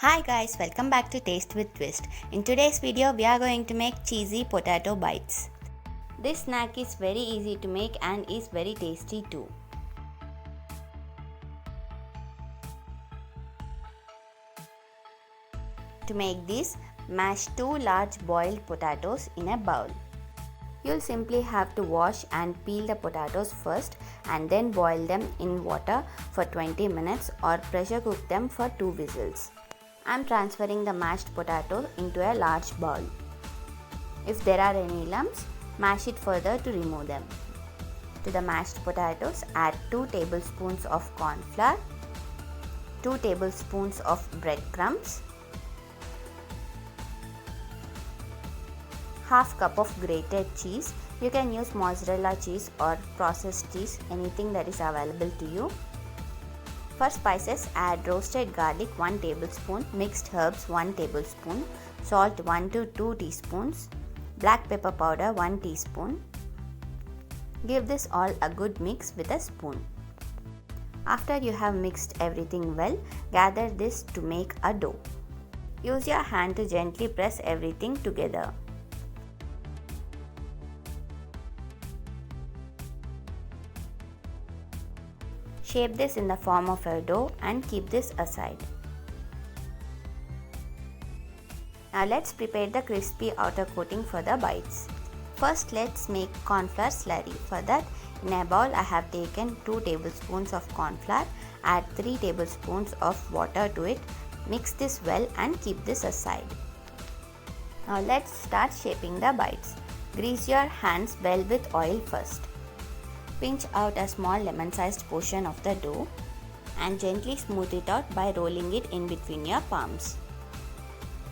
Hi guys, welcome back to Taste with Twist. In today's video, we are going to make cheesy potato bites. This snack is very easy to make and is very tasty too. To make this, mash 2 large boiled potatoes in a bowl. You'll simply have to wash and peel the potatoes first and then boil them in water for 20 minutes or pressure cook them for 2 whistles. I'm transferring the mashed potato into a large bowl. If there are any lumps, mash it further to remove them. To the mashed potatoes, add 2 tablespoons of corn flour, 2 tablespoons of breadcrumbs, half cup of grated cheese. You can use mozzarella cheese or processed cheese, anything that is available to you. For spices, add roasted garlic 1 tablespoon, mixed herbs 1 tablespoon, salt 1 to 2 teaspoons, black pepper powder 1 teaspoon. Give this all a good mix with a spoon. After you have mixed everything well, gather this to make a dough. Use your hand to gently press everything together. Shape this in the form of a dough and keep this aside. Now let's prepare the crispy outer coating for the bites. First let's make corn flour slurry. For that, in a bowl I have taken 2 tablespoons of corn flour, add 3 tablespoons of water to it, mix this well and keep this aside. Now let's start shaping the bites. Grease your hands well with oil first. Pinch out a small lemon-sized portion of the dough and gently smooth it out by rolling it in between your palms.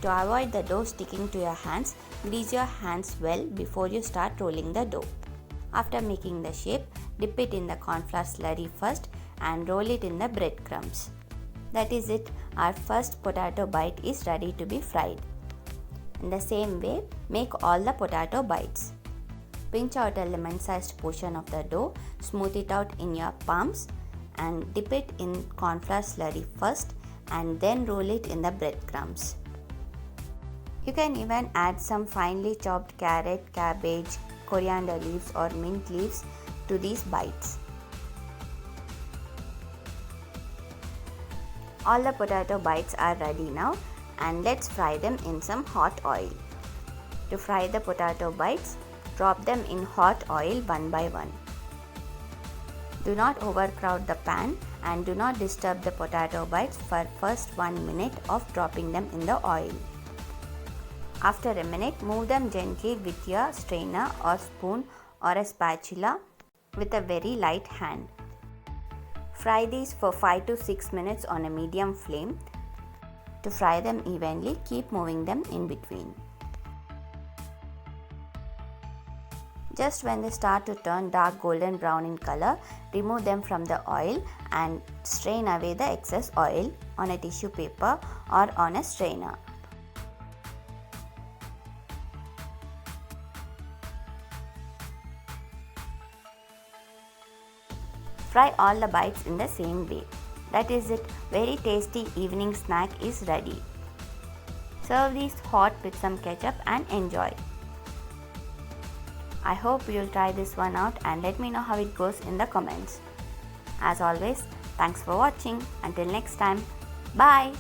To avoid the dough sticking to your hands, grease your hands well before you start rolling the dough. After making the shape, dip it in the corn flour slurry first and roll it in the breadcrumbs. That is it, our first potato bite is ready to be fried. In the same way, make all the potato bites. Pinch out a lemon-sized portion of the dough, smooth it out in your palms and dip it in corn flour slurry first and then roll it in the breadcrumbs. You can even add some finely chopped carrot, cabbage, coriander leaves or mint leaves to these bites. All the potato bites are ready now and let's fry them in some hot oil. To fry the potato bites, drop them in hot oil one by one. Do not overcrowd the pan and do not disturb the potato bites for first 1 minute of dropping them in the oil. After a minute, move them gently with your strainer or spoon or a spatula with a very light hand. Fry these for 5 to 6 minutes on a medium flame. To fry them evenly, keep moving them in between. Just when they start to turn dark golden brown in color, remove them from the oil and strain away the excess oil on a tissue paper or on a strainer. Fry all the bites in the same way. That is it, very tasty evening snack is ready. Serve these hot with some ketchup and enjoy. I hope you'll try this one out and let me know how it goes in the comments. As always, thanks for watching. Until next time, bye.